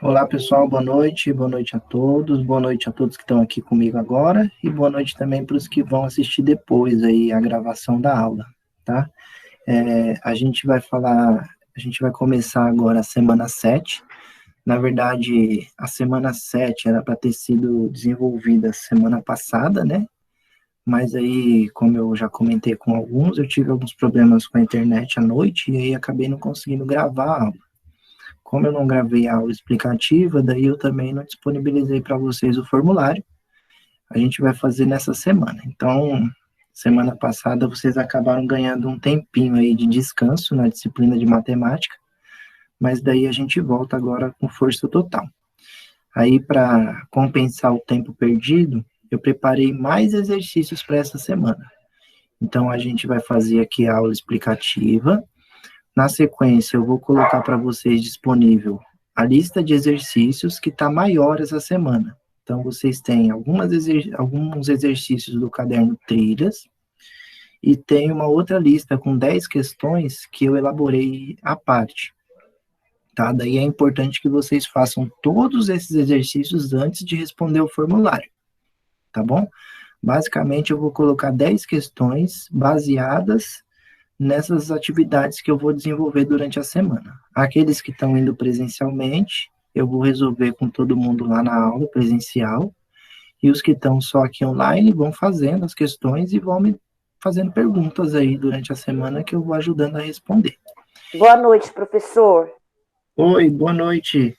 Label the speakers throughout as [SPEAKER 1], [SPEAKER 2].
[SPEAKER 1] Olá, pessoal, boa noite a todos, boa noite a todos que estão aqui comigo agora e boa noite também para os que vão assistir depois aí a gravação da aula, tá? A gente vai começar agora a semana 7. Na verdade, a semana 7 era para ter sido desenvolvida semana passada, né? Mas aí, como eu já comentei com alguns, eu tive alguns problemas com a internet à noite e aí acabei não conseguindo gravar a aula. Como eu não gravei a aula explicativa, daí eu também não disponibilizei para vocês o formulário. A gente vai fazer nessa semana. Então, semana passada vocês acabaram ganhando um tempinho aí de descanso na disciplina de matemática, mas daí a gente volta agora com força total. Aí, para compensar o tempo perdido, eu preparei mais exercícios para essa semana. Então, a gente vai fazer aqui a aula explicativa. Na sequência, eu vou colocar para vocês disponível a lista de exercícios que está maior essa semana. Então, vocês têm alguns exercícios do caderno Trilhas e tem uma outra lista com 10 questões que eu elaborei à parte. Tá? Daí é importante que vocês façam todos esses exercícios antes de responder o formulário, tá bom? Basicamente, eu vou colocar 10 questões baseadas nessas atividades que eu vou desenvolver durante a semana. Aqueles que estão indo presencialmente, eu vou resolver com todo mundo lá na aula presencial, e os que estão só aqui online vão fazendo as questões e vão me fazendo perguntas aí durante a semana que eu vou ajudando a responder.
[SPEAKER 2] Boa noite, professor.
[SPEAKER 1] Oi, boa noite.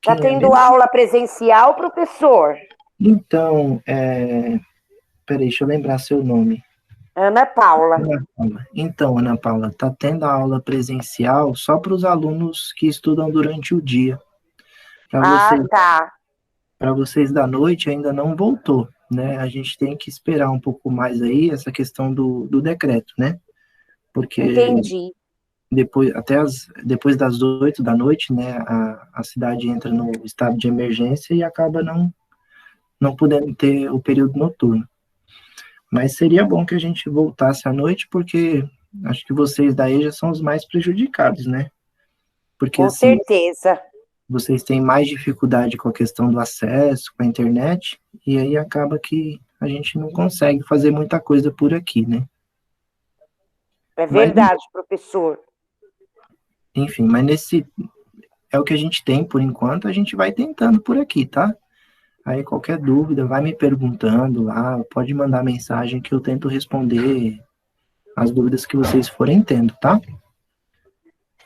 [SPEAKER 2] Tá
[SPEAKER 1] Quem é
[SPEAKER 2] tendo
[SPEAKER 1] mesmo?
[SPEAKER 2] aula presencial, professor?
[SPEAKER 1] Então, peraí, deixa eu lembrar seu nome.
[SPEAKER 2] Ana Paula.
[SPEAKER 1] Ana Paula. Então, Ana Paula, está tendo a aula presencial só para os alunos que estudam durante o dia. Para
[SPEAKER 2] Ah,
[SPEAKER 1] vocês,
[SPEAKER 2] tá.
[SPEAKER 1] para vocês da noite ainda não voltou, né? A gente tem que esperar um pouco mais aí essa questão do decreto, né? Porque
[SPEAKER 2] Entendi.
[SPEAKER 1] depois das 8 da noite, né, a cidade entra no estado de emergência e acaba não podendo ter o período noturno. Mas seria bom que a gente voltasse à noite, porque acho que vocês daí já são os mais prejudicados, né? Porque
[SPEAKER 2] Com
[SPEAKER 1] assim,
[SPEAKER 2] certeza.
[SPEAKER 1] vocês têm mais dificuldade com a questão do acesso, com a internet, e aí acaba que a gente não consegue fazer muita coisa por aqui, né?
[SPEAKER 2] É
[SPEAKER 1] Mas,
[SPEAKER 2] verdade, professor.
[SPEAKER 1] enfim, mas nesse é o que a gente tem por enquanto, a gente vai tentando por aqui, tá? Aí qualquer dúvida, vai me perguntando lá, pode mandar mensagem que eu tento responder as dúvidas que vocês forem tendo, tá?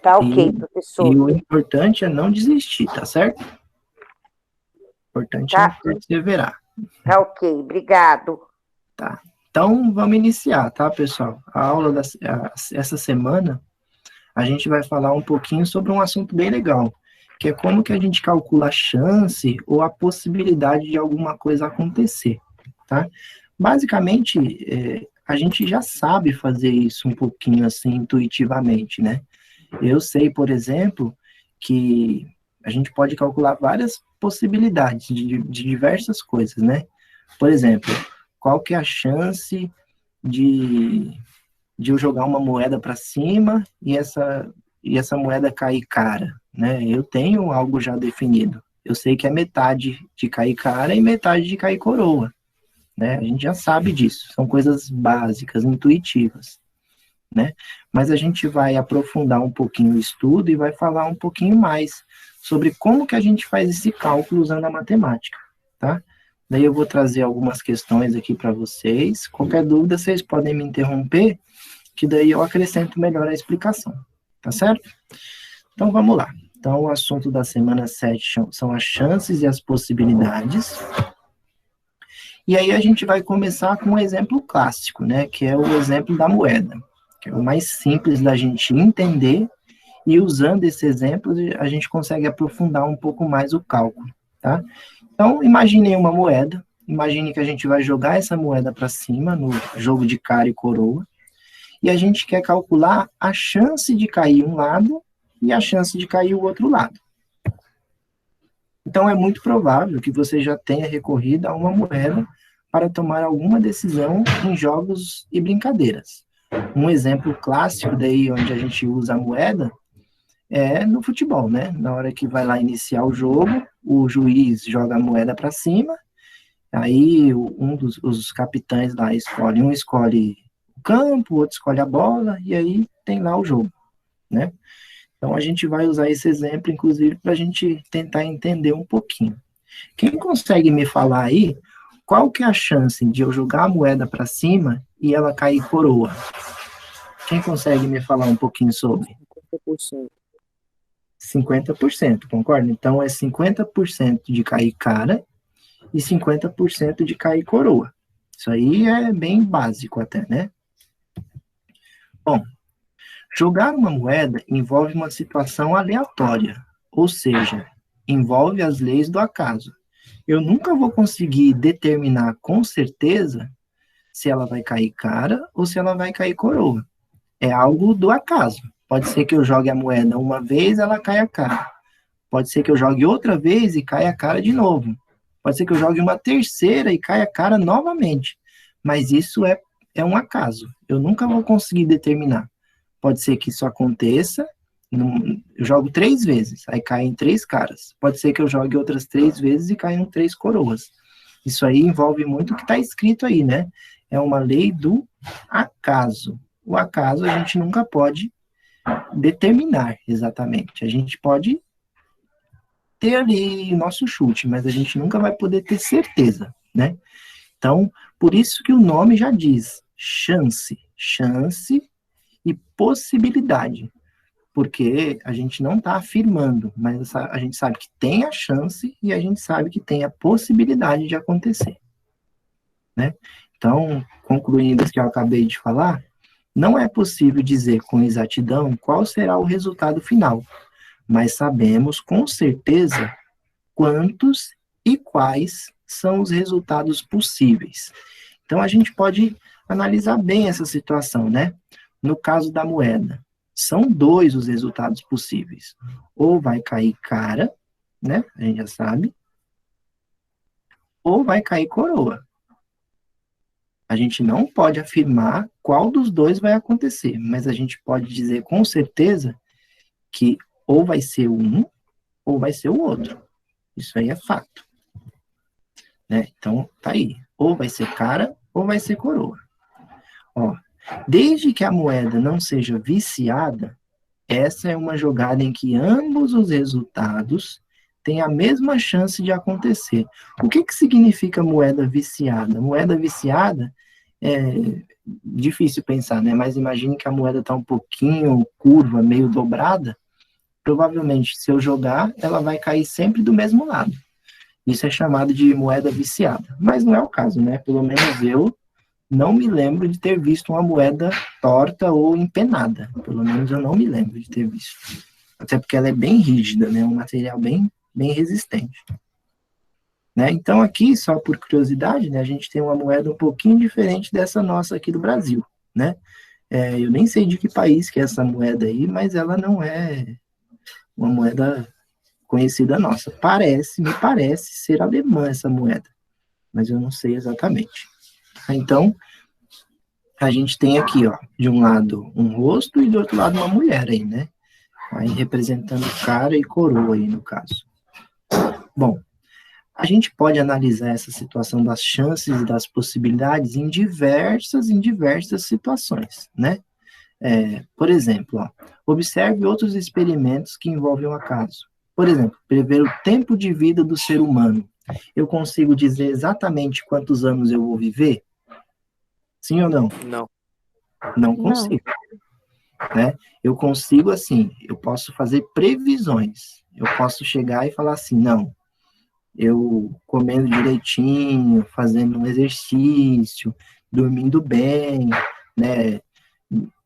[SPEAKER 2] Tá
[SPEAKER 1] E,
[SPEAKER 2] ok,
[SPEAKER 1] e
[SPEAKER 2] professor.
[SPEAKER 1] o importante é não desistir, tá certo? O importante é
[SPEAKER 2] Tá,
[SPEAKER 1] perseverar.
[SPEAKER 2] tá ok. Obrigado.
[SPEAKER 1] Tá. Então, vamos iniciar, tá, pessoal? Essa semana, a gente vai falar um pouquinho sobre um assunto bem legal, que é como que a gente calcula a chance ou a possibilidade de alguma coisa acontecer, tá? Basicamente, a gente já sabe fazer isso um pouquinho assim, intuitivamente, né? Eu sei, por exemplo, que a gente pode calcular várias possibilidades de diversas coisas, né? Por exemplo, qual que é a chance de, de eu jogar uma moeda para cima e essa moeda cair cara, né? Eu tenho algo já definido. Eu sei que é metade de cair cara e metade de cair coroa, né? A gente já sabe disso. São coisas básicas, intuitivas, né? Mas a gente vai aprofundar um pouquinho o estudo e vai falar um pouquinho mais sobre como que a gente faz esse cálculo usando a matemática, tá? Daí eu vou trazer algumas questões aqui para vocês. Qualquer dúvida, vocês podem me interromper, que daí eu acrescento melhor a explicação, tá certo? Então vamos lá. Então o assunto da semana 7 são as chances e as possibilidades. E aí a gente vai começar com um exemplo clássico, né, que é o exemplo da moeda, que é o mais simples da gente entender, e usando esse exemplo a gente consegue aprofundar um pouco mais o cálculo, tá? Então, imagine uma moeda, imagine que a gente vai jogar essa moeda para cima no jogo de cara e coroa, e a gente quer calcular a chance de cair um lado e a chance de cair o outro lado. Então, é muito provável que você já tenha recorrido a uma moeda para tomar alguma decisão em jogos e brincadeiras. Um exemplo clássico daí onde a gente usa a moeda é no futebol, né? Na hora que vai lá iniciar o jogo, o juiz joga a moeda para cima, aí um dos os capitães lá escolhe, um escolhe o campo, o outro escolhe a bola, e aí tem lá o jogo, né? Então a gente vai usar esse exemplo, inclusive, para a gente tentar entender um pouquinho. Quem consegue me falar aí qual que é a chance de eu jogar a moeda para cima e ela cair coroa? Quem consegue me falar um pouquinho sobre?
[SPEAKER 3] 50%.
[SPEAKER 1] 50%, concorda? Então é 50% de cair cara e 50% de cair coroa. Isso aí é bem básico até, né? Bom, jogar uma moeda envolve uma situação aleatória, ou seja, envolve as leis do acaso. Eu nunca vou conseguir determinar com certeza se ela vai cair cara ou se ela vai cair coroa. É algo do acaso. Pode ser que eu jogue a moeda uma vez, ela caia cara. Pode ser que eu jogue outra vez e caia cara de novo. Pode ser que eu jogue uma terceira e caia cara novamente. Mas isso é um acaso. Eu nunca vou conseguir determinar. Pode ser que isso aconteça, eu jogo 3 vezes, aí caem 3 caras. Pode ser que eu jogue outras 3 vezes e caiam 3 coroas. Isso aí envolve muito o que está escrito aí, né? É uma lei do acaso. O acaso a gente nunca pode determinar exatamente. A gente pode ter ali nosso chute, mas a gente nunca vai poder ter certeza, né? Então, por isso que o nome já diz chance, chance e possibilidade, porque a gente não está afirmando, mas a gente sabe que tem a chance e a gente sabe que tem a possibilidade de acontecer, né? Então, concluindo o que eu acabei de falar, não é possível dizer com exatidão qual será o resultado final, mas sabemos com certeza quantos e quais são os resultados possíveis. Então, a gente pode analisar bem essa situação, né? No caso da moeda, são 2 os resultados possíveis. Ou vai cair cara, né? A gente já sabe. Ou vai cair coroa. A gente não pode afirmar qual dos 2 vai acontecer, mas a gente pode dizer com certeza que ou vai ser um ou vai ser o outro. Isso aí é fato. Né? Então, tá aí. Ou vai ser cara ou vai ser coroa. Ó, desde que a moeda não seja viciada, essa é uma jogada em que ambos os resultados têm a mesma chance de acontecer. O que significa moeda viciada? Moeda viciada é difícil pensar, né? Mas imagine que a moeda está um pouquinho curva, meio dobrada. Provavelmente, se eu jogar, ela vai cair sempre do mesmo lado. Isso é chamado de moeda viciada. Mas não é o caso, né? Pelo menos eu não me lembro de ter visto uma moeda torta ou empenada. Pelo menos eu não me lembro de ter visto. Até porque ela é bem rígida, né? Um material bem resistente. Né? Então aqui, só por curiosidade, né, a gente tem uma moeda um pouquinho diferente dessa nossa aqui do Brasil. Né? Eu nem sei de que país que é essa moeda aí, mas ela não é uma moeda conhecida nossa. Me parece ser alemã essa moeda, mas eu não sei exatamente. Então, a gente tem aqui, ó, de um lado um rosto e do outro lado uma mulher aí, né? Aí representando cara e coroa aí, no caso. Bom, a gente pode analisar essa situação das chances e das possibilidades em diversas situações, né? Por exemplo, ó, observe outros experimentos que envolvem o acaso. Por exemplo, prever o tempo de vida do ser humano. Eu consigo dizer exatamente quantos anos eu vou viver? Sim ou não?
[SPEAKER 3] Não.
[SPEAKER 1] Não consigo. Né? Eu consigo, assim, eu posso fazer previsões. Eu posso chegar e falar assim, não, eu comendo direitinho, fazendo um exercício, dormindo bem, né?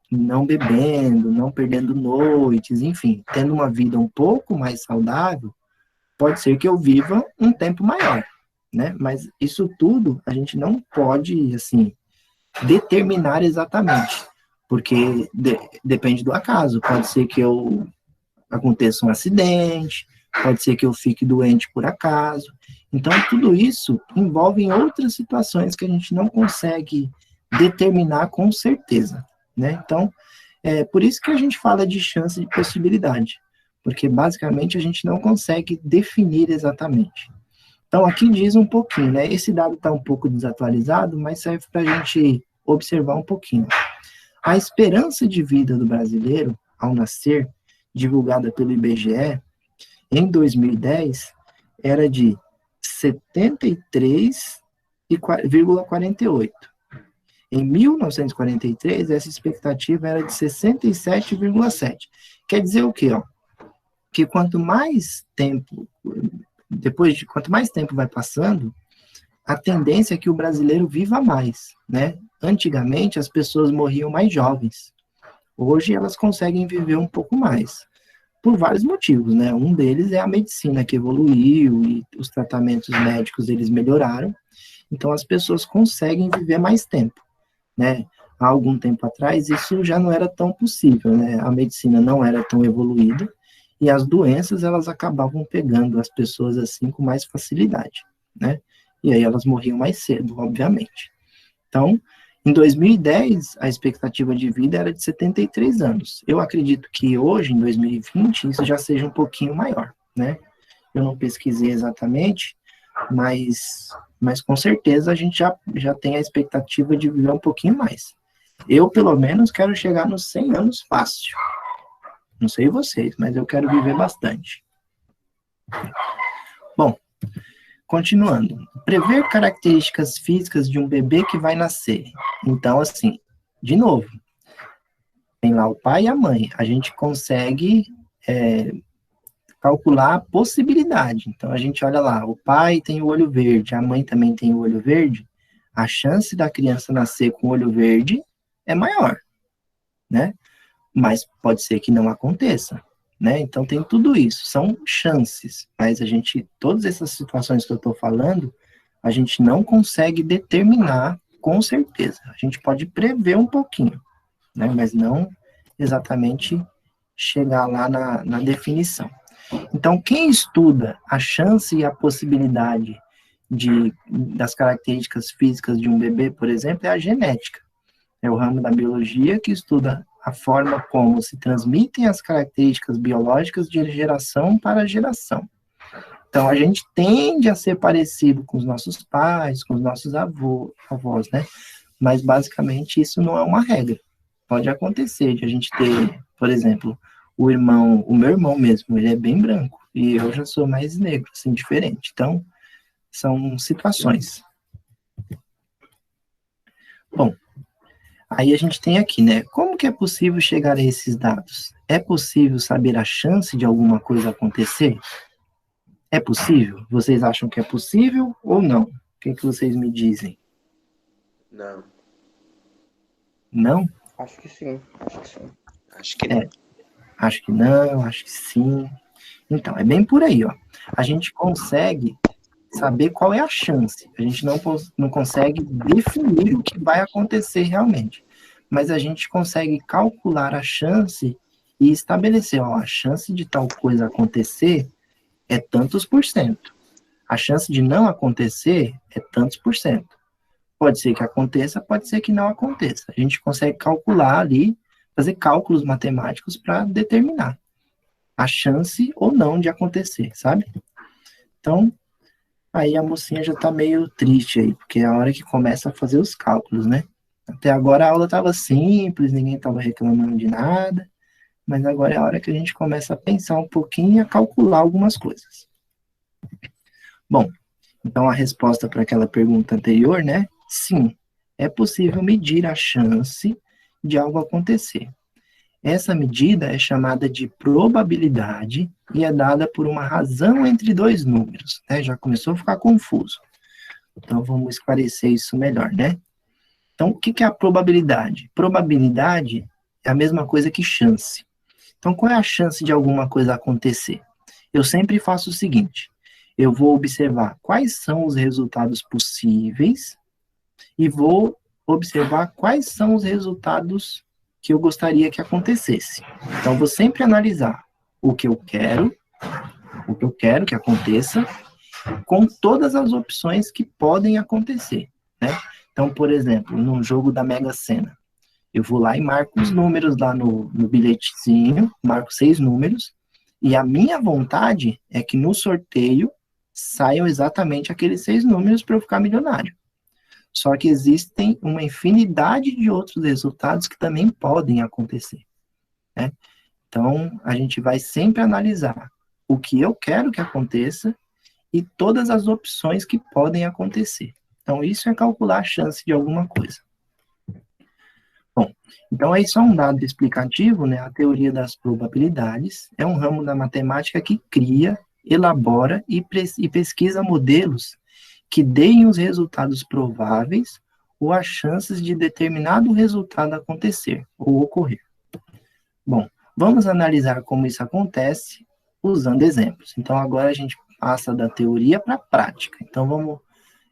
[SPEAKER 1] Não bebendo, não perdendo noites, enfim, tendo uma vida um pouco mais saudável, pode ser que eu viva um tempo maior, né? Mas isso tudo a gente não pode, assim, determinar exatamente, porque depende do acaso. Pode ser que aconteça um acidente, pode ser que eu fique doente por acaso. Então, tudo isso envolve em outras situações que a gente não consegue determinar com certeza, né? Então, por isso que a gente fala de chance de possibilidade, porque basicamente a gente não consegue definir exatamente. Então, aqui diz um pouquinho, né? Esse dado está um pouco desatualizado, mas serve para a gente observar um pouquinho. A esperança de vida do brasileiro, ao nascer, divulgada pelo IBGE, em 2010, era de 73,48. Em 1943, essa expectativa era de 67,7. Quer dizer o quê? Ó? Que quanto mais tempo vai passando, a tendência é que o brasileiro viva mais, né? Antigamente, as pessoas morriam mais jovens. Hoje, elas conseguem viver um pouco mais, por vários motivos, né? Um deles é a medicina, que evoluiu e os tratamentos médicos, eles melhoraram. Então, as pessoas conseguem viver mais tempo, né? Há algum tempo atrás, isso já não era tão possível, né? A medicina não era tão evoluída e as doenças, elas acabavam pegando as pessoas assim com mais facilidade, né? E aí elas morriam mais cedo, obviamente. Então, em 2010, a expectativa de vida era de 73 anos. Eu acredito que hoje, em 2020, isso já seja um pouquinho maior, né? Eu não pesquisei exatamente, mas com certeza a gente já tem a expectativa de viver um pouquinho mais. Eu, pelo menos, quero chegar nos 100 anos fácil. Não sei vocês, mas eu quero viver bastante. Bom, continuando. Prever características físicas de um bebê que vai nascer. Então, assim, de novo, tem lá o pai e a mãe. A gente consegue calcular a possibilidade. Então, a gente olha lá, o pai tem o olho verde, a mãe também tem o olho verde. A chance da criança nascer com o olho verde é maior, né? Mas pode ser que não aconteça, né? Então tem tudo isso, são chances, mas todas essas situações que eu estou falando, a gente não consegue determinar com certeza. A gente pode prever um pouquinho, né? Mas não exatamente chegar lá na definição. Então, quem estuda a chance e a possibilidade das características físicas de um bebê, por exemplo, é a genética. É o ramo da biologia que estuda a forma como se transmitem as características biológicas de geração para geração. Então, a gente tende a ser parecido com os nossos pais, com os nossos avós, né? Mas, basicamente, isso não é uma regra. Pode acontecer de a gente ter, por exemplo, o meu irmão mesmo, ele é bem branco, e eu já sou mais negro, assim, diferente. Então, são situações. Bom, aí a gente tem aqui, né? Como que é possível chegar a esses dados? É possível saber a chance de alguma coisa acontecer? É possível? Vocês acham que é possível ou não? O que vocês me dizem?
[SPEAKER 3] Não.
[SPEAKER 1] Não?
[SPEAKER 2] Acho que sim.
[SPEAKER 3] Acho que não.
[SPEAKER 1] Acho que não, acho que sim. Então, é bem por aí, ó. A gente consegue saber qual é a chance. A gente não consegue definir o que vai acontecer realmente. Mas a gente consegue calcular a chance e estabelecer, ó, a chance de tal coisa acontecer é tantos por cento. A chance de não acontecer é tantos por cento. Pode ser que aconteça, pode ser que não aconteça. A gente consegue calcular ali, fazer cálculos matemáticos para determinar a chance ou não de acontecer, sabe? Então, aí a mocinha já tá meio triste aí, porque é a hora que começa a fazer os cálculos, né? Até agora a aula tava simples, ninguém tava reclamando de nada, mas agora é a hora que a gente começa a pensar um pouquinho e a calcular algumas coisas. Bom, então a resposta para aquela pergunta anterior, né? Sim, é possível medir a chance de algo acontecer. Essa medida é chamada de probabilidade e é dada por uma razão entre dois números, né? Já começou a ficar confuso. Então, vamos esclarecer isso melhor, né? Então, o que é a probabilidade? Probabilidade é a mesma coisa que chance. Então, qual é a chance de alguma coisa acontecer? Eu sempre faço o seguinte, eu vou observar quais são os resultados possíveis e vou observar quais são os resultados que eu gostaria que acontecesse. Então, vou sempre analisar o que eu quero que aconteça, com todas as opções que podem acontecer, né? Então, por exemplo, num jogo da Mega Sena, eu vou lá e marco os números lá no bilhetezinho, marco 6 números, E a minha vontade é que no sorteio saiam exatamente aqueles 6 números para eu ficar milionário. Só que existem uma infinidade de outros resultados que também podem acontecer, né? Então, a gente vai sempre analisar o que eu quero que aconteça e todas as opções que podem acontecer. Então, isso é calcular a chance de alguma coisa. Bom, então aí só um dado explicativo, né? A teoria das probabilidades é um ramo da matemática que cria, elabora e pesquisa modelos que deem os resultados prováveis ou as chances de determinado resultado acontecer ou ocorrer. Bom, vamos analisar como isso acontece usando exemplos. Então, agora a gente passa da teoria para a prática. Então,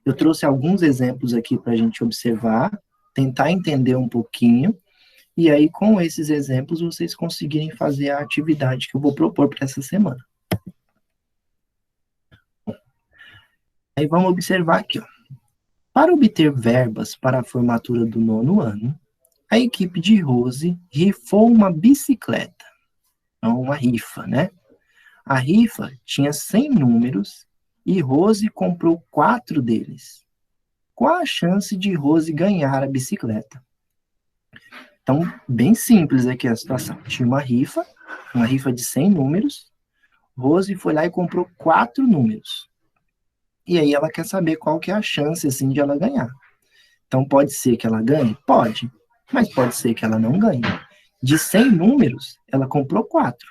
[SPEAKER 1] eu trouxe alguns exemplos aqui para a gente observar, tentar entender um pouquinho, e aí, com esses exemplos, vocês conseguirem fazer a atividade que eu vou propor para essa semana. Aí, vamos observar aqui, ó. Para obter verbas para a formatura do 9º ano, a equipe de Rose rifou uma bicicleta. Então, uma rifa, né? A rifa tinha 100 números e Rose comprou 4 deles. Qual a chance de Rose ganhar a bicicleta? Então, bem simples aqui a situação. Tinha uma rifa de 100 números. Rose foi lá e comprou 4 números. E aí ela quer saber qual que é a chance, assim, de ela ganhar. Então, pode ser que ela ganhe? Pode. Mas pode ser que ela não ganhe. De 100 números, ela comprou 4.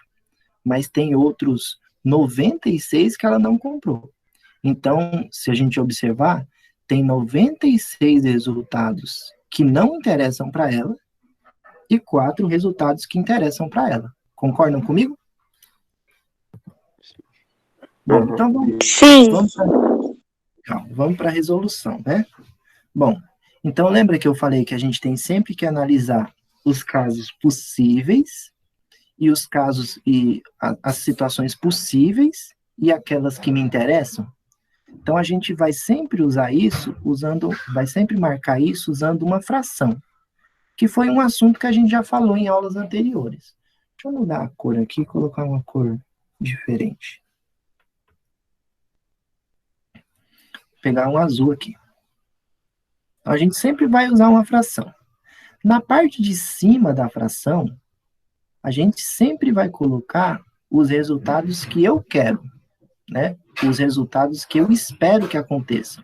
[SPEAKER 1] Mas tem outros 96 que ela não comprou. Então, se a gente observar, tem 96 resultados que não interessam para ela e 4 resultados que interessam para ela. Concordam comigo? Bom, então vamos para a resolução, né? Bom, então lembra que eu falei que a gente tem sempre que analisar os casos possíveis e os casos e as situações possíveis e aquelas que me interessam? Então, a gente vai sempre usar isso, vai sempre marcar isso usando uma fração, que foi um assunto que a gente já falou em aulas anteriores. Deixa eu mudar a cor aqui e colocar uma cor diferente. Vou pegar um azul aqui. Então, a gente sempre vai usar uma fração. Na parte de cima da fração, a gente sempre vai colocar os resultados que eu quero, né? Os resultados que eu espero que aconteçam.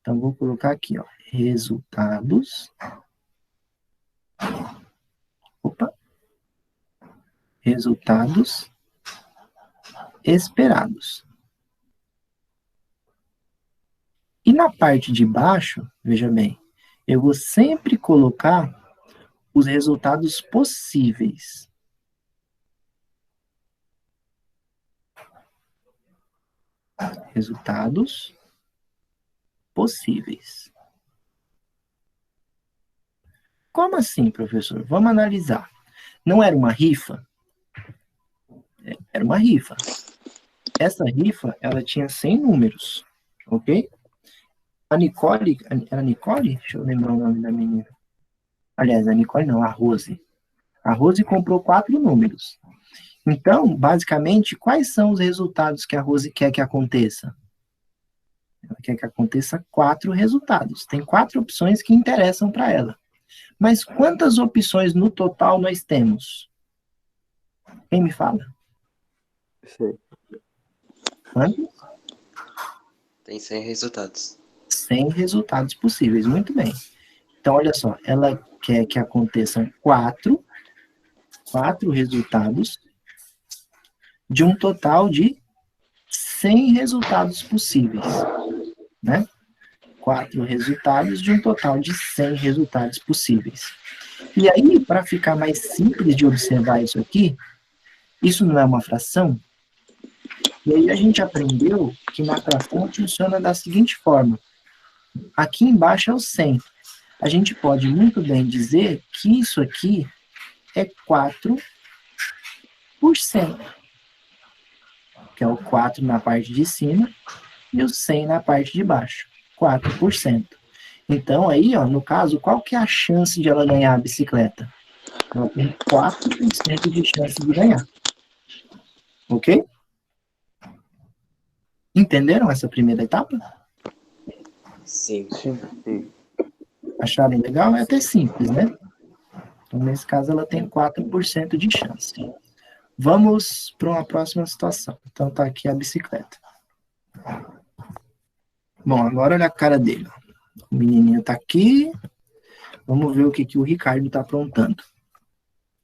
[SPEAKER 1] Então, vou colocar aqui, ó, resultados. Resultados esperados. E na parte de baixo, veja bem, eu vou sempre colocar os resultados possíveis. Resultados possíveis. Como assim, professor? Vamos analisar. Não era uma rifa? Era uma rifa. Essa rifa, ela tinha 100 números, ok? A Nicole, era Nicole? Deixa eu lembrar o nome da menina. Aliás, a Nicole não, a Rose. A Rose comprou 4 números. Então, basicamente, quais são os resultados que a Rose quer que aconteça? Ela quer que aconteça 4 resultados. Tem 4 opções que interessam para ela. Mas quantas opções no total nós temos? Quem me fala?
[SPEAKER 4] Sei.
[SPEAKER 1] Quantos?
[SPEAKER 3] Tem 100 resultados.
[SPEAKER 1] 100 resultados possíveis, muito bem. Então, olha só, ela quer que aconteçam 4 resultados de um total de 100 resultados possíveis, né? 4 resultados de um total de 100 resultados possíveis. E aí, para ficar mais simples de observar isso aqui, isso não é uma fração? E aí a gente aprendeu que na fração funciona da seguinte forma. Aqui embaixo é o 100. A gente pode muito bem dizer que isso aqui é 4%, que é o 4 na parte de cima e o 100 na parte de baixo, 4%. Então, aí, ó, no caso, qual que é a chance de ela ganhar a bicicleta? Ela tem 4% de chance de ganhar. Ok? Entenderam essa primeira etapa?
[SPEAKER 3] Sim.
[SPEAKER 4] Sim.
[SPEAKER 1] Acharam legal? É até simples, né? Então, nesse caso, ela tem 4% de chance. Vamos para uma próxima situação. Então, tá aqui a bicicleta. Bom, agora olha a cara dele. O menininho tá aqui. Vamos ver o que o Ricardo tá aprontando.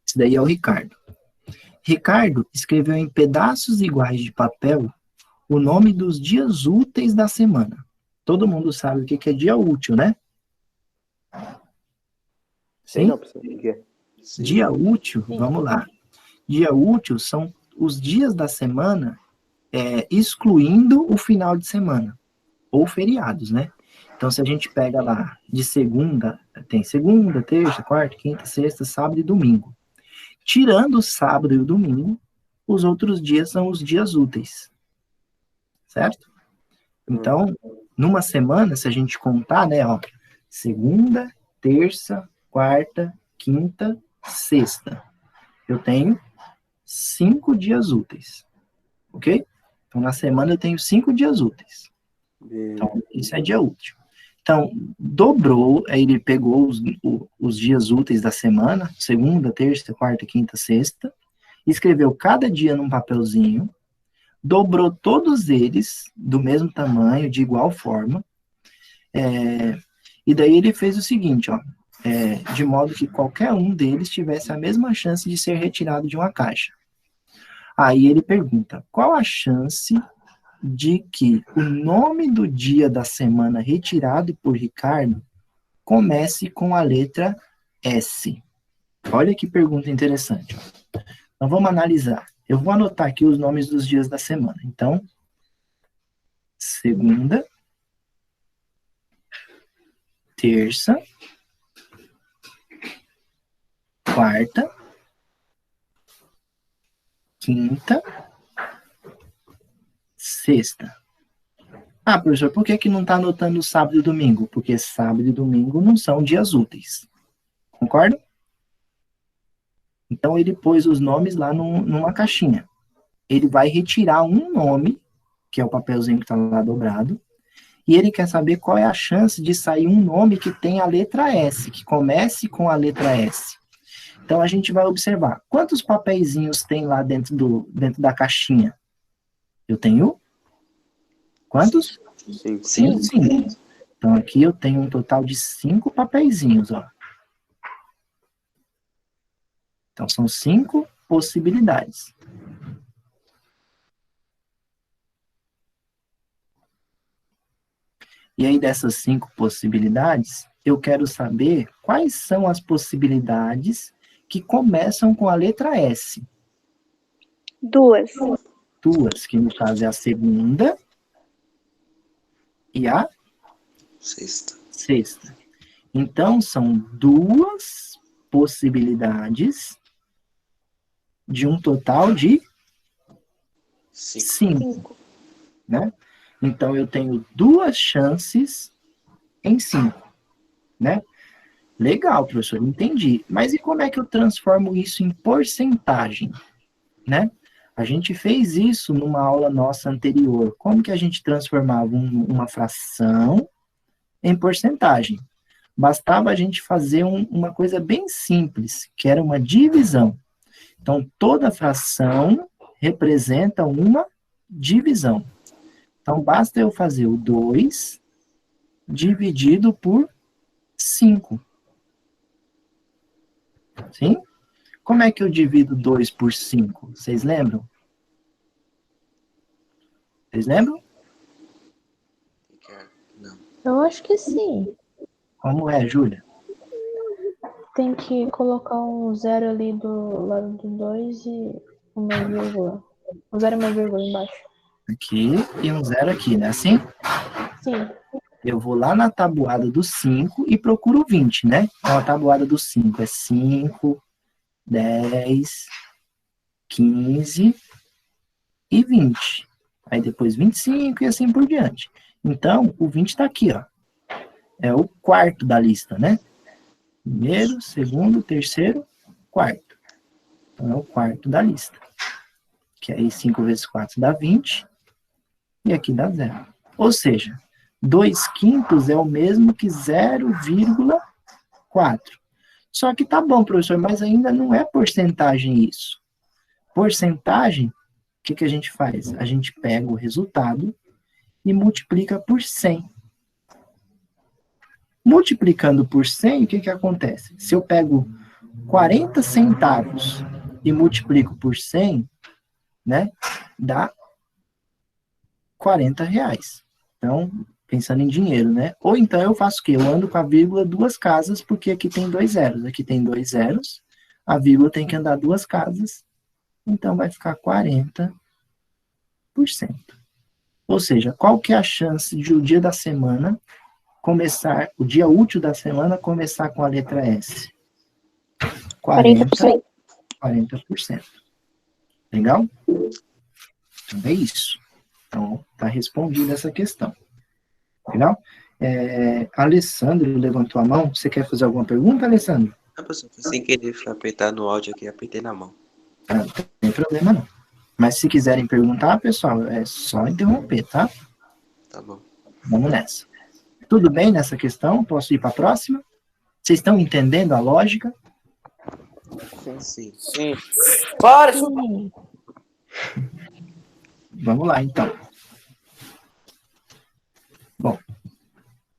[SPEAKER 1] Esse daí é o Ricardo. Ricardo escreveu em pedaços iguais de papel o nome dos dias úteis da semana. Todo mundo sabe o que é dia útil, né? Sim?
[SPEAKER 4] Não, professor, o que é?
[SPEAKER 3] Sim.
[SPEAKER 1] Dia útil, vamos lá. Dia útil são os dias da semana, excluindo o final de semana, ou feriados, né? Então, se a gente pega lá de segunda, tem segunda, terça, quarta, quinta, sexta, sábado e domingo. Tirando o sábado e o domingo, os outros dias são os dias úteis. Certo? Então, numa semana, se a gente contar, né, ó, segunda, terça, quarta, quinta, sexta, eu tenho 5 dias úteis. Ok? Então, na semana eu tenho 5 dias úteis. Então, isso é dia útil. Então, dobrou, aí ele pegou os dias úteis da semana, segunda, terça, quarta, quinta, sexta, escreveu cada dia num papelzinho, dobrou todos eles do mesmo tamanho, de igual forma, e daí ele fez o seguinte, ó, de modo que qualquer um deles tivesse a mesma chance de ser retirado de uma caixa. Aí ele pergunta, qual a chance de que o nome do dia da semana retirado por Ricardo comece com a letra S? Olha que pergunta interessante. Então vamos analisar. Eu vou anotar aqui os nomes dos dias da semana. Então, segunda, terça, quarta, quinta, sexta. Ah, professor, por que não está anotando sábado e domingo? Porque sábado e domingo não são dias úteis. Concorda? Então, ele pôs os nomes lá numa caixinha. Ele vai retirar um nome, que é o papelzinho que está lá dobrado, e ele quer saber qual é a chance de sair um nome que tem a letra S, que comece com a letra S. Então, a gente vai observar. Quantos papeizinhos tem lá dentro da caixinha? Eu tenho... Quantos?
[SPEAKER 4] 5.
[SPEAKER 1] 5. Então, aqui eu tenho um total de 5 papeizinhos, ó. Então, são 5 possibilidades. E aí, dessas 5 possibilidades, eu quero saber quais são as possibilidades que começam com a letra S.
[SPEAKER 5] 2.
[SPEAKER 1] 2, que no caso é a segunda e a sexta. Então, são 2 possibilidades de um total de 5. Né? Então, eu tenho 2 chances em 5. Né? Legal, professor, entendi. Mas e como é que eu transformo isso em porcentagem? Né? A gente fez isso numa aula nossa anterior. Como que a gente transformava uma fração em porcentagem? Bastava a gente fazer uma coisa bem simples, que era uma divisão. Então, toda fração representa uma divisão. Então, basta eu fazer o 2 dividido por 5. Sim? Como é que eu divido 2 por 5? Vocês lembram? Vocês lembram?
[SPEAKER 3] Não.
[SPEAKER 6] Eu acho que sim.
[SPEAKER 1] Como é, Júlia?
[SPEAKER 6] Tem que colocar um zero ali do lado do 2 e uma vírgula. Um zero e uma vírgula embaixo.
[SPEAKER 1] Aqui e um 0 aqui, né? Assim?
[SPEAKER 6] Sim.
[SPEAKER 1] Eu vou lá na tabuada do 5 e procuro 20, né? Então, a tabuada do 5 é 5, 10, 15 e 20. Aí depois 25 e assim por diante. Então, o 20 está aqui, ó. É o quarto da lista, né? Primeiro, segundo, terceiro, quarto. Então, é o quarto da lista. que aí 5 vezes 4 dá 20, e aqui dá 0. Ou seja, 2/5 é o mesmo que 0,4. Só que tá bom, professor, mas ainda não é porcentagem isso. Porcentagem, o que a gente faz? A gente pega o resultado e multiplica por 100. Multiplicando por 100, o que acontece? Se eu pego 40 centavos e multiplico por 100, né, dá 40 reais. Então, pensando em dinheiro, né? Ou então eu faço o quê? Eu ando com a vírgula 2 casas, porque aqui tem 2 zeros. Aqui tem 2 zeros, a vírgula tem que andar 2 casas, então vai ficar 40%. Ou seja, qual que é a chance de o dia da semana começar, o dia útil da semana começar com a letra S?
[SPEAKER 5] 40%.
[SPEAKER 1] 40%. Legal? Então é isso. Então, tá respondida essa questão. Legal? Alessandro levantou a mão. Você quer fazer alguma pergunta, Alessandro?
[SPEAKER 3] Ah, professor, foi sem querer apertar no áudio aqui, apertei na mão.
[SPEAKER 1] Ah, não tem problema não. Mas se quiserem perguntar, pessoal, é só interromper, tá?
[SPEAKER 3] Tá bom.
[SPEAKER 1] Vamos nessa. Tudo bem nessa questão? Posso ir para a próxima? Vocês estão entendendo a lógica?
[SPEAKER 3] Sim.
[SPEAKER 2] Bora,
[SPEAKER 6] Sim.
[SPEAKER 1] Vamos lá, então. Bom,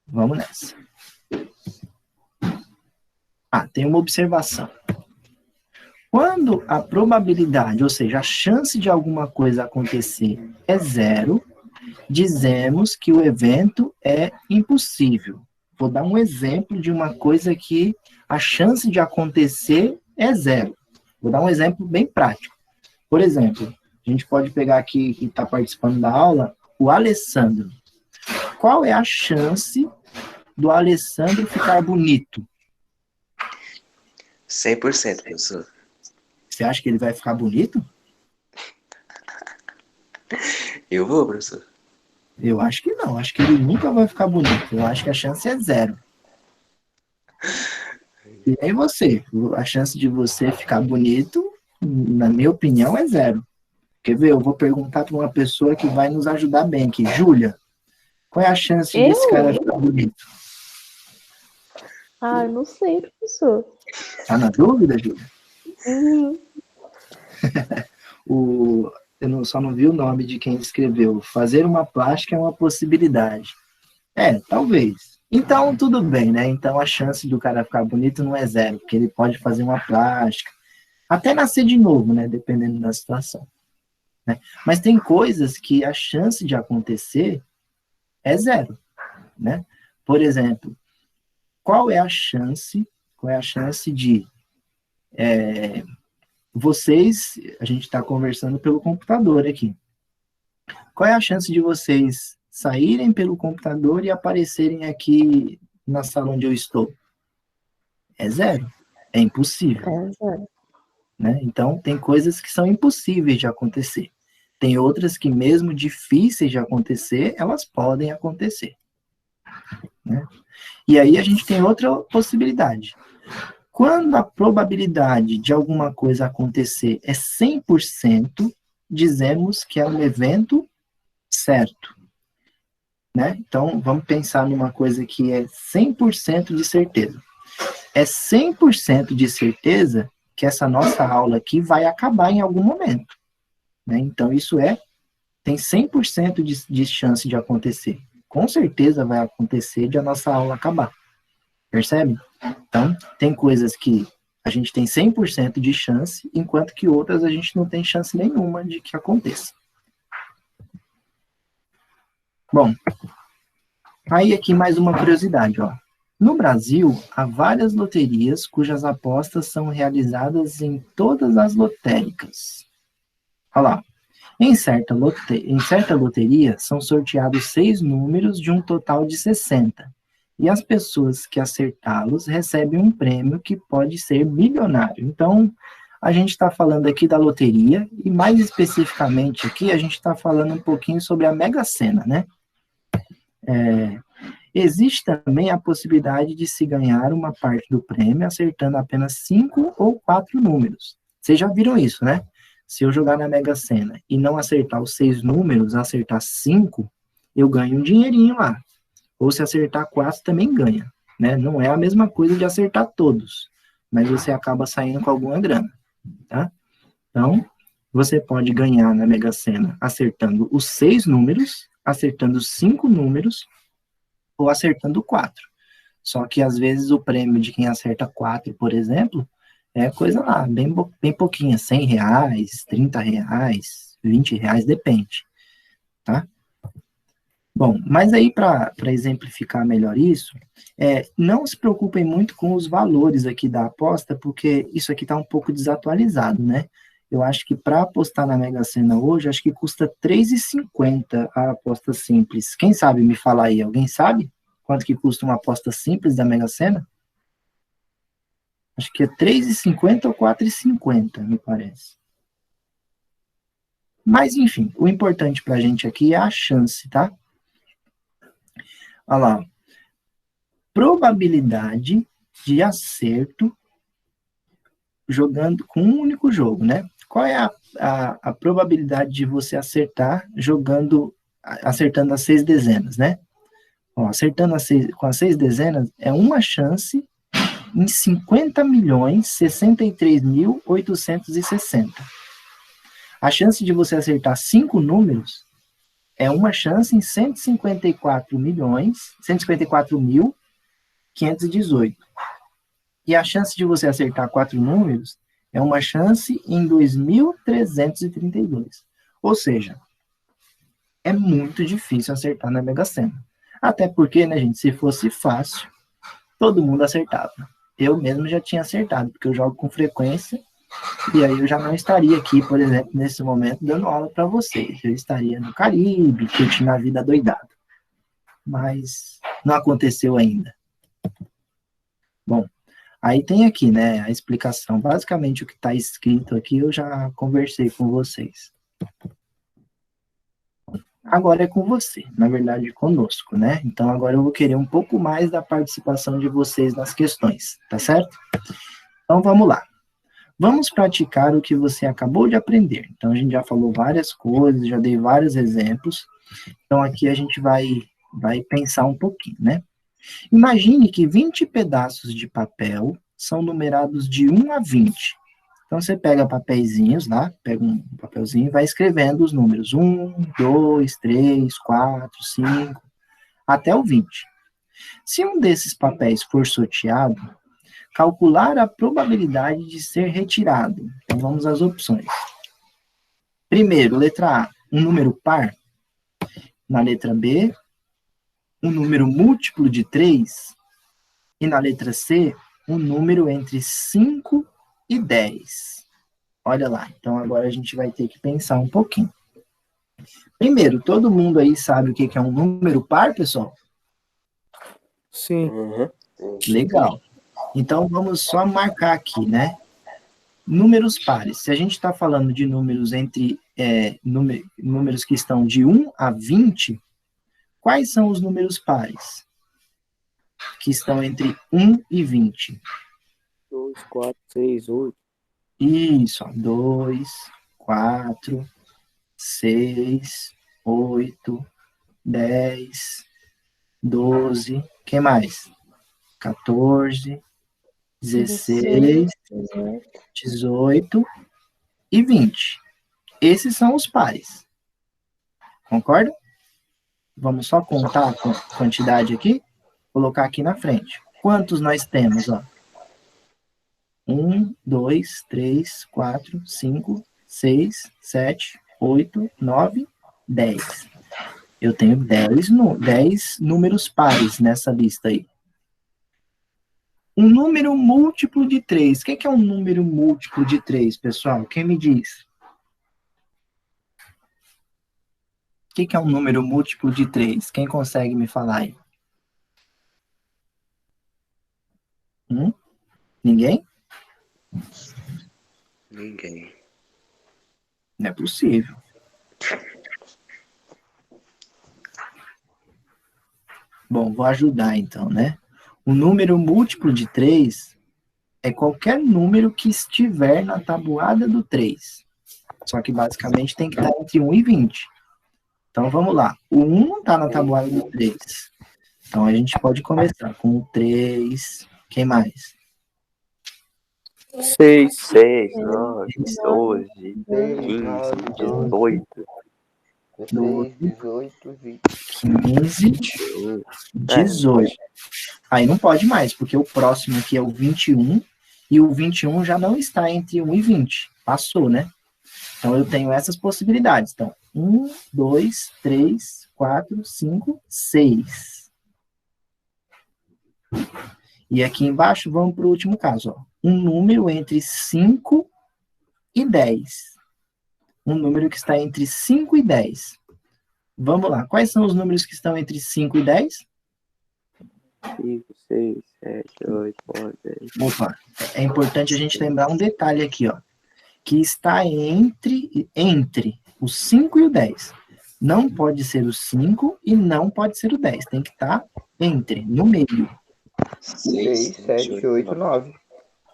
[SPEAKER 1] vamos nessa. Tem uma observação. Quando a probabilidade, ou seja, a chance de alguma coisa acontecer é 0, dizemos que o evento é impossível. Vou dar um exemplo de uma coisa que a chance de acontecer é 0. Vou dar um exemplo bem prático. Por exemplo, a gente pode pegar aqui, que está participando da aula, o Alessandro. Qual é a chance do Alessandro ficar bonito?
[SPEAKER 3] 100%, professor.
[SPEAKER 1] Você acha que ele vai ficar bonito?
[SPEAKER 3] Eu vou, professor.
[SPEAKER 1] Eu acho que não. Acho que ele nunca vai ficar bonito. Eu acho que a chance é 0. E aí você? A chance de você ficar bonito, na minha opinião, é 0. Quer ver? Eu vou perguntar para uma pessoa que vai nos ajudar bem aqui. Júlia, qual é a chance desse cara ficar bonito?
[SPEAKER 6] Ah, eu não sei, professor.
[SPEAKER 1] Tá na dúvida, Júlia?
[SPEAKER 6] Uhum.
[SPEAKER 1] Eu só não vi o nome de quem escreveu. Fazer uma plástica é uma possibilidade. Talvez. Então, tudo bem, né? Então, a chance do cara ficar bonito não é 0, porque ele pode fazer uma plástica. Até nascer de novo, né? Dependendo da situação. Né? Mas tem coisas que a chance de acontecer é 0, né? Por exemplo, qual é a chance de vocês, a gente está conversando pelo computador aqui, qual é a chance de vocês saírem pelo computador e aparecerem aqui na sala onde eu estou? É 0, é impossível.
[SPEAKER 6] É 0.
[SPEAKER 1] Né? Então, tem coisas que são impossíveis de acontecer. Tem outras que, mesmo difíceis de acontecer, elas podem acontecer. Né? E aí a gente tem outra possibilidade. Quando a probabilidade de alguma coisa acontecer é 100%, dizemos que é um evento certo. Né? Então, vamos pensar numa coisa que é 100% de certeza. É 100% de certeza que essa nossa aula aqui vai acabar em algum momento. Né? Então, isso tem 100% de chance de acontecer. Com certeza vai acontecer de a nossa aula acabar. Percebe? Então, tem coisas que a gente tem 100% de chance, enquanto que outras a gente não tem chance nenhuma de que aconteça. Bom, aí aqui mais uma curiosidade, ó. No Brasil, há várias loterias cujas apostas são realizadas em todas as lotéricas. Olha lá. Em certa loteria, são sorteados 6 números de um total de 60. E as pessoas que acertá-los recebem um prêmio que pode ser milionário. Então, a gente está falando aqui da loteria, e mais especificamente aqui, a gente está falando um pouquinho sobre a Mega Sena, né? Existe também a possibilidade de se ganhar uma parte do prêmio acertando apenas 5 ou 4 números. Vocês já viram isso, né? Se eu jogar na Mega Sena e não acertar os 6 números, acertar 5, eu ganho um dinheirinho lá. Ou se acertar 4, também ganha, né? Não é a mesma coisa de acertar todos, mas você acaba saindo com alguma grana, tá? Então, você pode ganhar na Mega Sena acertando os 6 números, acertando os 5 números, ou acertando 4. Só que, às vezes, o prêmio de quem acerta 4, por exemplo, é coisa lá, bem pouquinha, R$100, R$30, R$20, depende, tá? Bom, mas aí, para exemplificar melhor isso, não se preocupem muito com os valores aqui da aposta, porque isso aqui está um pouco desatualizado, né? Eu acho que para apostar na Mega Sena hoje, acho que custa R$3,50 a aposta simples. Quem sabe me falar aí? Alguém sabe quanto que custa uma aposta simples da Mega Sena? Acho que é R$3,50 ou R$4,50, me parece. Mas, enfim, o importante para a gente aqui é a chance, tá? Olha lá. Probabilidade de acerto jogando com um único jogo, né? Qual é a probabilidade de você acertar acertando as 6 dezenas, né? Ó, acertando com as 6 dezenas é uma chance em 50.063.860. A chance de você acertar 5 números é uma chance em 154.518. E a chance de você acertar 4 números é uma chance em 2.332. Ou seja, é muito difícil acertar na Mega Sena. Até porque, né, gente, se fosse fácil, todo mundo acertava. Eu mesmo já tinha acertado, porque eu jogo com frequência, e aí eu já não estaria aqui, por exemplo, nesse momento, dando aula para vocês. Eu estaria no Caribe, curtindo a vida doidada. Mas não aconteceu ainda. Bom, aí tem aqui, né, a explicação. Basicamente, o que está escrito aqui, eu já conversei com vocês. Agora é com você, na verdade, conosco, né? Então, agora eu vou querer um pouco mais da participação de vocês nas questões, tá certo? Então, vamos lá. Vamos praticar o que você acabou de aprender. Então, a gente já falou várias coisas, já dei vários exemplos. Então, aqui a gente vai pensar um pouquinho, né? Imagine que 20 pedaços de papel são numerados de 1 a 20. Então, você pega papeizinhos lá, pega um papelzinho e vai escrevendo os números 1, 2, 3, 4, 5, até o 20. Se um desses papéis for sorteado, calcular a probabilidade de ser retirado. Então, vamos às opções. Primeiro, letra A, um número par. Na letra B, um número múltiplo de 3. E na letra C, um número entre 5 e 10. Olha lá, então agora a gente vai ter que pensar um pouquinho. Primeiro, todo mundo aí sabe o que é um número par, pessoal?
[SPEAKER 4] Sim.
[SPEAKER 1] Legal. Então, vamos só marcar aqui, né? Números pares. Se a gente está falando de números números que estão de 1 a 20, quais são os números pares? Que estão entre 1 e 20.
[SPEAKER 4] 2, 4, 6, 8.
[SPEAKER 1] Isso, 2, 4, 6, 8, 10, 12, que mais? 14, 16, 18 e 20. Esses são os pares. Concorda? Vamos só contar a quantidade aqui? Colocar aqui na frente. Quantos nós temos, ó? 1, 2, 3, 4, 5, 6, 7, 8, 9, 10. Eu tenho 10 números pares nessa lista aí. Um número múltiplo de 3. O que é um número múltiplo de 3, pessoal? Quem me diz? O que é um número múltiplo de 3? Quem consegue me falar aí? Ninguém?
[SPEAKER 3] Ninguém.
[SPEAKER 1] Não é possível. Bom, vou ajudar então, né? O número múltiplo de 3 é qualquer número que estiver na tabuada do 3. Só que basicamente tem que estar entre 1 e 20. Então vamos lá. O 1 não está na tabuada do 3. Então a gente pode começar com o 3. Quem mais?
[SPEAKER 4] 6.
[SPEAKER 3] 6, 9, 12, 15, 18,
[SPEAKER 7] 16, 18, 20.
[SPEAKER 1] 15, 18. Aí não pode mais, porque o próximo aqui é o 21, e o 21 já não está entre 1 e 20. Passou, né? Então eu tenho essas possibilidades. Então, 1, 2, 3, 4, 5, 6. E aqui embaixo, vamos para o último caso. Ó. Um número entre 5 e 10. Um número que está entre 5 e 10. Vamos lá. Quais são os números que estão entre 5 e 10?
[SPEAKER 3] 5, 6, 7, 8, 9, 10.
[SPEAKER 1] Opa, é importante a gente lembrar um detalhe aqui, ó. Que está entre o 5 e o 10. Não pode ser o 5 e não pode ser o 10. Tem que estar entre, no meio.
[SPEAKER 7] 6, 7, 8, 9.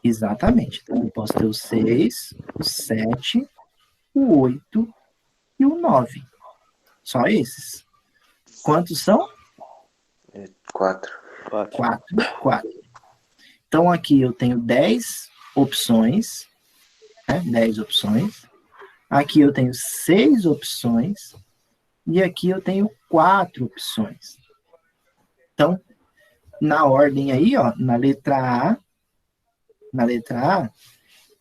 [SPEAKER 1] Exatamente. Então, eu posso ter o 6, o 7, o 8 e o 9. Só esses. Quantos são?
[SPEAKER 3] 4.
[SPEAKER 1] 4. Então, aqui eu tenho 10 opções. Né? 10 opções. Aqui eu tenho 6 opções. E aqui eu tenho 4 opções. Então, na ordem aí, ó, na letra A,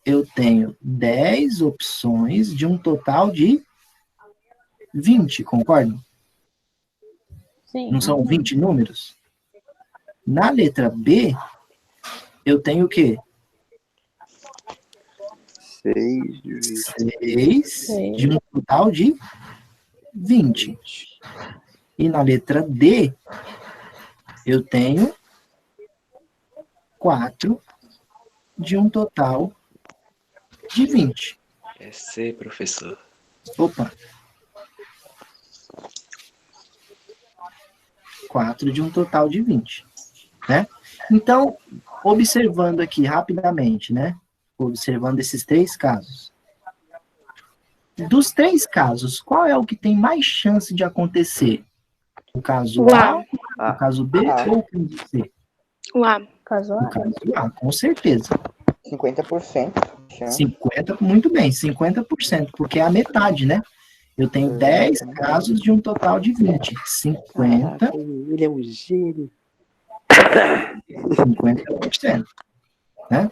[SPEAKER 1] eu tenho 10 opções de um total de 20, concordam?
[SPEAKER 6] Sim.
[SPEAKER 1] Não são 20 números? Na letra B, eu tenho o quê? 6 de um total de 20. E na letra D, eu tenho 4 de um total de 20.
[SPEAKER 3] É C, professor.
[SPEAKER 1] Opa. 4 de um total de 20. Né? Então, observando aqui rapidamente, né? Observando esses 3 casos. Dos 3 casos, qual é o que tem mais chance de acontecer? O caso A, o caso B ou o caso C?
[SPEAKER 5] O A.
[SPEAKER 6] Caso
[SPEAKER 1] O
[SPEAKER 6] A.
[SPEAKER 1] caso A, com certeza.
[SPEAKER 7] 50%.
[SPEAKER 1] 50, muito bem, 50%, porque é a metade, né? Eu tenho 10 casos de um total de 20. 50.
[SPEAKER 3] Ele é um gênio.
[SPEAKER 1] 50%. Né?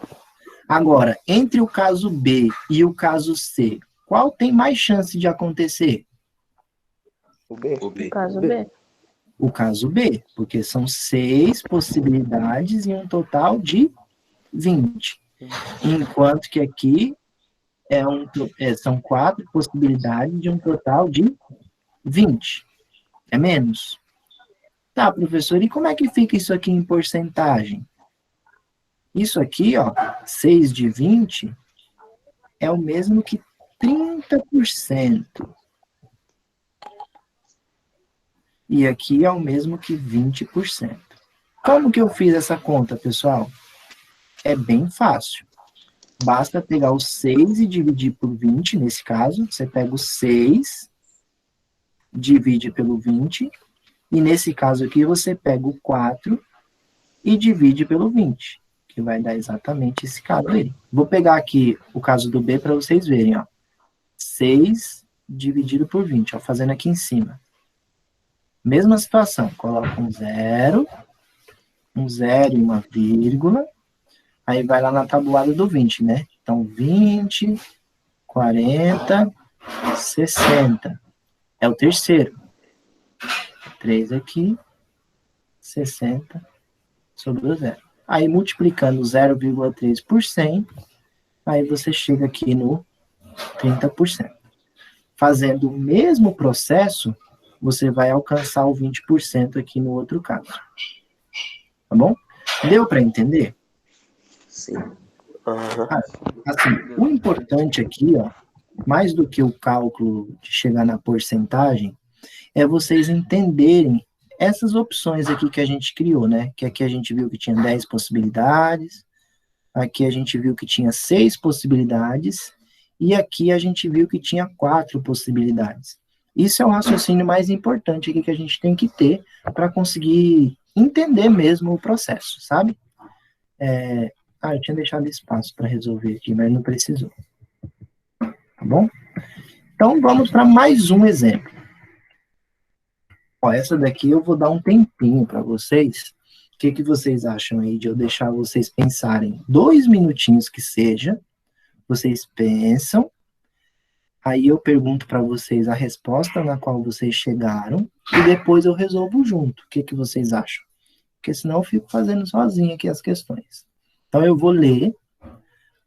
[SPEAKER 1] Agora, entre o caso B e o caso C, qual tem mais chance de acontecer?
[SPEAKER 7] O B.
[SPEAKER 3] O B.
[SPEAKER 6] Caso B.
[SPEAKER 1] O caso B, porque são 6 possibilidades em um total de 20. Enquanto que aqui são 4 possibilidades de um total de 20. É menos. Tá, professor, e como é que fica isso aqui em porcentagem? Isso aqui, ó, 6 de 20 é o mesmo que 30%. E aqui é o mesmo que 20%. Como que eu fiz essa conta, pessoal? É bem fácil. Basta pegar o 6 e dividir por 20, nesse caso. Você pega o 6, divide pelo 20, e nesse caso aqui você pega o 4 e divide pelo 20, que vai dar exatamente esse caso aí. Vou pegar aqui o caso do B para vocês verem, ó. 6 dividido por 20, ó, fazendo aqui em cima. Mesma situação, coloca um zero e uma vírgula, aí vai lá na tabuada do 20, né? Então, 20, 40, 60. É o terceiro. 3 aqui, 60 sobre o zero. Aí, multiplicando 0,3 por 100, aí você chega aqui no 30%. Fazendo o mesmo processo, você vai alcançar o 20% aqui no outro caso. Tá bom? Deu para entender?
[SPEAKER 3] Sim.
[SPEAKER 1] Assim, o importante aqui, ó, mais do que o cálculo de chegar na porcentagem, é vocês entenderem essas opções aqui que a gente criou, né? Que aqui a gente viu que tinha 10 possibilidades, aqui a gente viu que tinha 6 possibilidades, e aqui a gente viu que tinha 4 possibilidades. Isso é o raciocínio mais importante aqui que a gente tem que ter para conseguir entender mesmo o processo, sabe? Eu tinha deixado espaço para resolver aqui, mas não precisou. Tá bom? Então, vamos para mais um exemplo. Ó, essa daqui eu vou dar um tempinho para vocês. O que vocês acham aí de eu deixar vocês pensarem 2 minutinhos que seja? Vocês pensam, aí eu pergunto para vocês a resposta na qual vocês chegaram e depois eu resolvo junto. O que vocês acham? Porque senão eu fico fazendo sozinho aqui as questões. Então eu vou ler,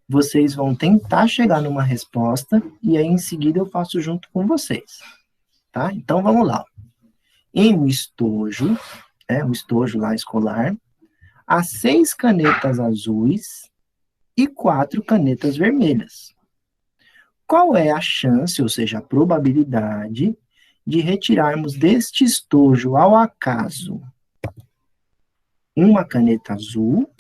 [SPEAKER 1] vocês vão tentar chegar numa resposta e aí em seguida eu faço junto com vocês. Tá? Então vamos lá. Em um estojo, um estojo lá escolar, há 6 canetas azuis e 4 canetas vermelhas. Qual é a chance, ou seja, a probabilidade, de retirarmos deste estojo ao acaso uma caneta azul,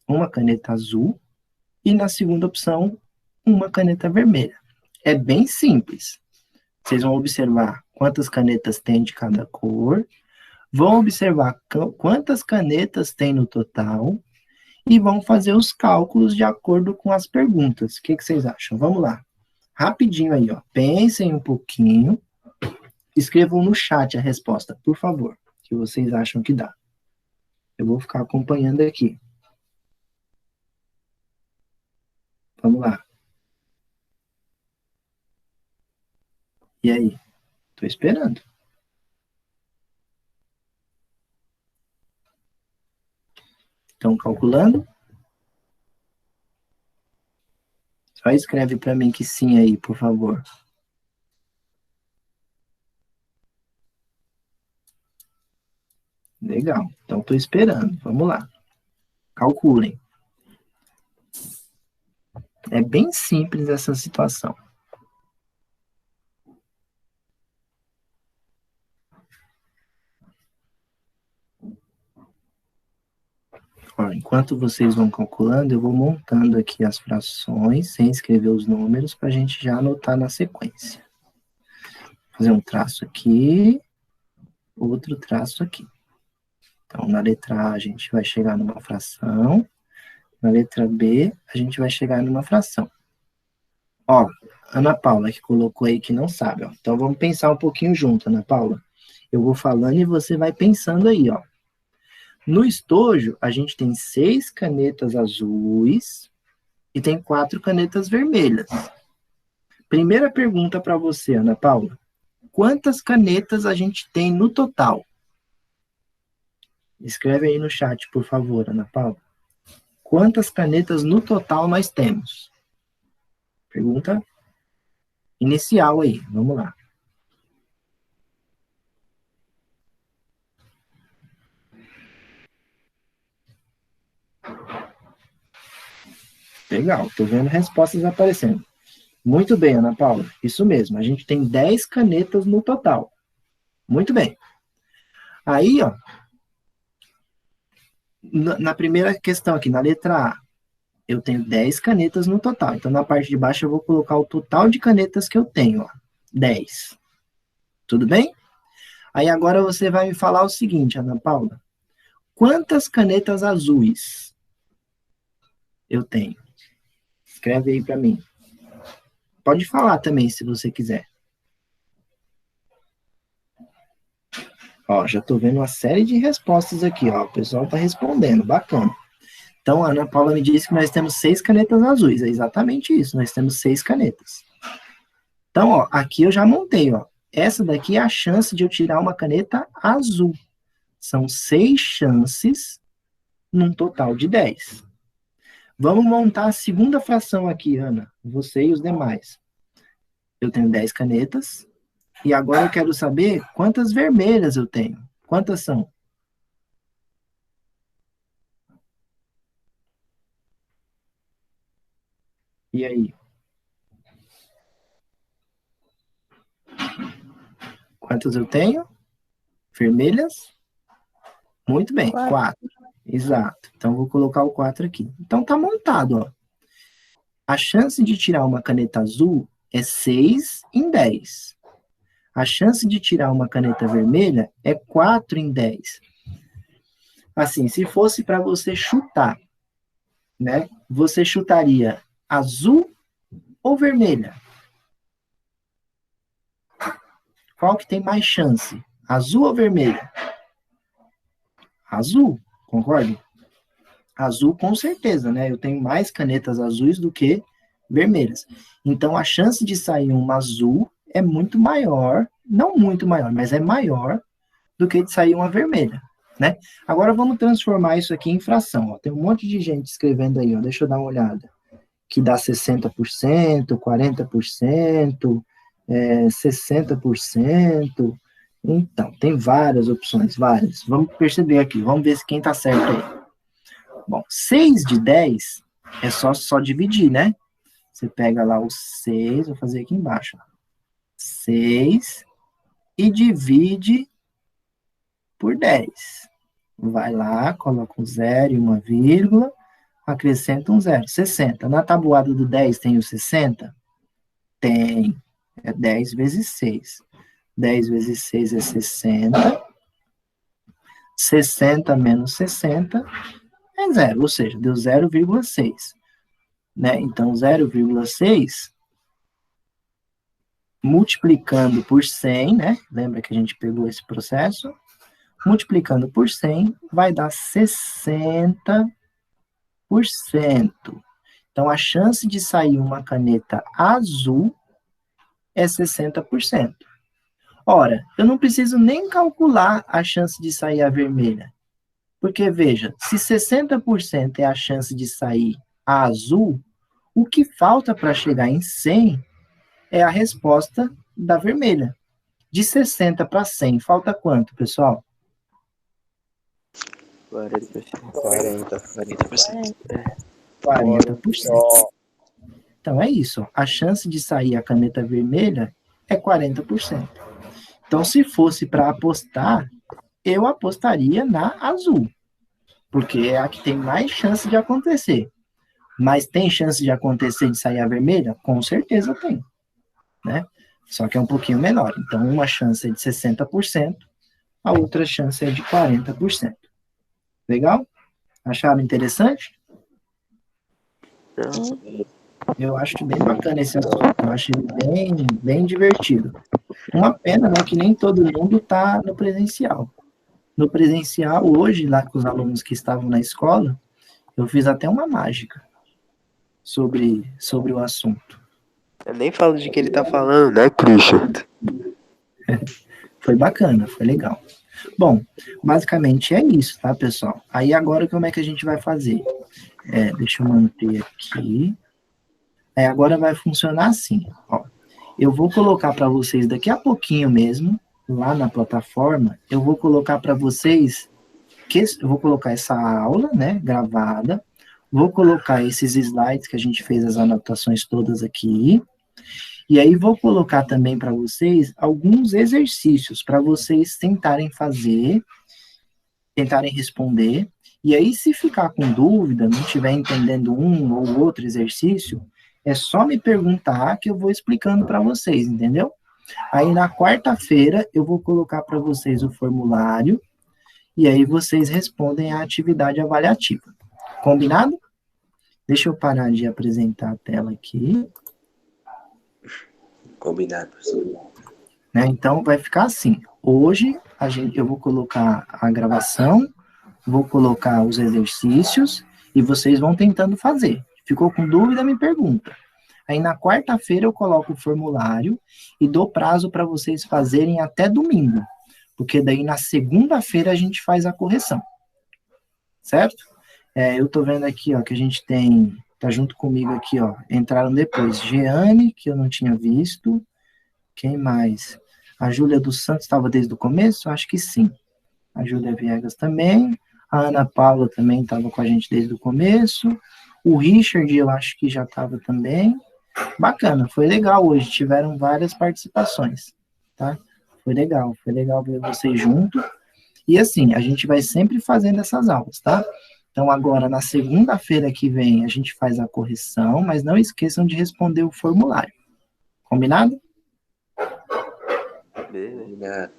[SPEAKER 1] uma caneta azul, e na segunda opção, uma caneta vermelha? É bem simples. Vocês vão observar quantas canetas tem de cada cor, vão observar quantas canetas tem no total e vão fazer os cálculos de acordo com as perguntas. O que vocês acham? Vamos lá. Rapidinho aí, ó. Pensem um pouquinho. Escrevam no chat a resposta, por favor, que vocês acham que dá. Eu vou ficar acompanhando aqui. Vamos lá. E aí? Tô esperando. Estão calculando? Só escreve para mim que sim aí, por favor. Legal. Então, estou esperando. Vamos lá. Calculem. É bem simples essa situação. Ó, enquanto vocês vão calculando, eu vou montando aqui as frações, sem escrever os números, para a gente já anotar na sequência. Vou fazer um traço aqui, outro traço aqui. Então, na letra A, a gente vai chegar numa fração. Na letra B, a gente vai chegar numa fração. Ó, Ana Paula, que colocou aí que não sabe, ó. Então, vamos pensar um pouquinho junto, Ana Paula. Eu vou falando e você vai pensando aí, ó. No estojo, a gente tem 6 canetas azuis e tem 4 canetas vermelhas. Primeira pergunta para você, Ana Paula. Quantas canetas a gente tem no total? Escreve aí no chat, por favor, Ana Paula. Quantas canetas no total nós temos? Pergunta inicial aí, vamos lá. Legal, estou vendo respostas aparecendo. Muito bem, Ana Paula, isso mesmo, a gente tem 10 canetas no total. Muito bem. Aí, ó, na primeira questão aqui, na letra A, eu tenho 10 canetas no total. Então, na parte de baixo, eu vou colocar o total de canetas que eu tenho, ó, 10. Tudo bem? Aí, agora você vai me falar o seguinte, Ana Paula. Quantas canetas azuis eu tenho? Escreve aí para mim. Pode falar também, se você quiser. Ó, já estou vendo uma série de respostas aqui, ó. O pessoal está respondendo, bacana. Então, a Ana Paula me disse que nós temos 6 canetas azuis. É exatamente isso, nós temos 6 canetas. Então, ó, aqui eu já montei, ó. Essa daqui é a chance de eu tirar uma caneta azul. São 6 chances num total de 10. Vamos montar a segunda fração aqui, Ana. Você e os demais. Eu tenho 10 canetas. E agora eu quero saber quantas vermelhas eu tenho. Quantas são? E aí? Quantas eu tenho? Vermelhas? Muito bem, 4. Exato. Então, vou colocar o 4 aqui. Então, tá montado, ó. A chance de tirar uma caneta azul é 6 em 10. A chance de tirar uma caneta vermelha é 4 em 10. Assim, se fosse para você chutar, né? Você chutaria azul ou vermelha? Qual que tem mais chance? Azul ou vermelha? Azul, concorda? Azul com certeza, né? Eu tenho mais canetas azuis do que vermelhas. Então, a chance de sair uma azul é muito maior, não muito maior, mas é maior do que de sair uma vermelha, né? Agora, vamos transformar isso aqui em fração. Ó. Tem um monte de gente escrevendo aí, ó. Deixa eu dar uma olhada. Que dá 60%, 40%, 60%. Então, tem várias opções, várias. Vamos perceber aqui, vamos ver se quem tá certo aí. Bom, 6 de 10 é só dividir, né? Você pega lá o 6, vou fazer aqui embaixo. 6 e divide por 10. Vai lá, coloca um 0 e uma vírgula, acrescenta um 0, 60. Na tabuada do 10 tem o 60? Tem. É 10 vezes 6. 10 vezes 6 é 60. 60 menos 60 é 0, ou seja, deu 0,6. Né? Então, 0,6 multiplicando por 100, né? Lembra que a gente pegou esse processo? Multiplicando por 100 vai dar 60%. Então, a chance de sair uma caneta azul é 60%. Ora, eu não preciso nem calcular a chance de sair a vermelha. Porque, veja, se 60% é a chance de sair a azul, o que falta para chegar em 100 é a resposta da vermelha. De 60 para 100, falta quanto, pessoal?
[SPEAKER 3] 40%.
[SPEAKER 1] 40%. Então, é isso. A chance de sair a caneta vermelha é 40%. Então, se fosse para apostar, eu apostaria na azul. Porque é a que tem mais chance de acontecer. Mas tem chance de acontecer de sair a vermelha? Com certeza tem. Né? Só que é um pouquinho menor. Então, uma chance é de 60%, a outra chance é de 40%. Legal? Acharam interessante? Eu acho bem bacana esse assunto. Eu acho ele bem divertido. Uma pena, né, que nem todo mundo está no presencial. No presencial, hoje, lá com os alunos que estavam na escola, eu fiz até uma mágica sobre o assunto.
[SPEAKER 3] Eu nem falo de que ele tá falando, né, Christian?
[SPEAKER 1] Foi bacana, foi legal. Bom, basicamente é isso, tá, pessoal? Aí agora como é que a gente vai fazer? Deixa eu manter aqui. Agora vai funcionar assim, ó. Eu vou colocar para vocês daqui a pouquinho mesmo, lá na plataforma, eu vou colocar para vocês, eu vou colocar essa aula, né, gravada, vou colocar esses slides que a gente fez as anotações todas aqui, e aí vou colocar também para vocês alguns exercícios para vocês tentarem fazer, tentarem responder, e aí se ficar com dúvida, não estiver entendendo um ou outro exercício, é só me perguntar que eu vou explicando para vocês, entendeu? Aí na quarta-feira eu vou colocar para vocês o formulário, e aí vocês respondem a atividade avaliativa. Combinado? Deixa eu parar de apresentar a tela aqui.
[SPEAKER 3] Combinado, professor.
[SPEAKER 1] Né? Então, vai ficar assim. Hoje, eu vou colocar a gravação, vou colocar os exercícios, e vocês vão tentando fazer. Ficou com dúvida, me pergunta. Aí, na quarta-feira, eu coloco o formulário e dou prazo para vocês fazerem até domingo. Porque daí, na segunda-feira, a gente faz a correção. Certo? Eu tô vendo aqui, ó, que a gente tem... Tá junto comigo aqui, ó. Entraram depois. Jeane, que eu não tinha visto. Quem mais? A Júlia dos Santos estava desde o começo? Acho que sim. A Júlia Viegas também. A Ana Paula também estava com a gente desde o começo. O Richard, eu acho que já estava também. Bacana, foi legal hoje. Tiveram várias participações, tá? Foi legal ver vocês juntos. E assim, a gente vai sempre fazendo essas aulas, tá? Então, agora, na segunda-feira que vem, a gente faz a correção, mas não esqueçam de responder o formulário. Combinado?
[SPEAKER 3] Beleza.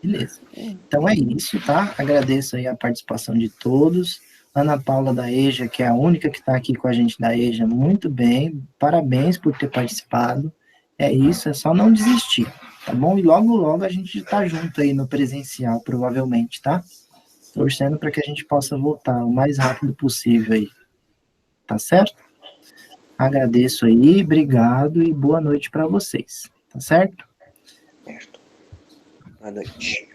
[SPEAKER 1] Beleza. Então é isso, tá? Agradeço aí a participação de todos. Ana Paula da EJA, que é a única que está aqui com a gente da EJA, muito bem. Parabéns por ter participado. É isso, é só não desistir, tá bom? E logo, logo a gente está junto aí no presencial, provavelmente, tá? Torcendo para que a gente possa voltar o mais rápido possível aí. Tá certo? Agradeço aí, obrigado e boa noite para vocês. Tá certo?
[SPEAKER 3] Certo. Boa noite.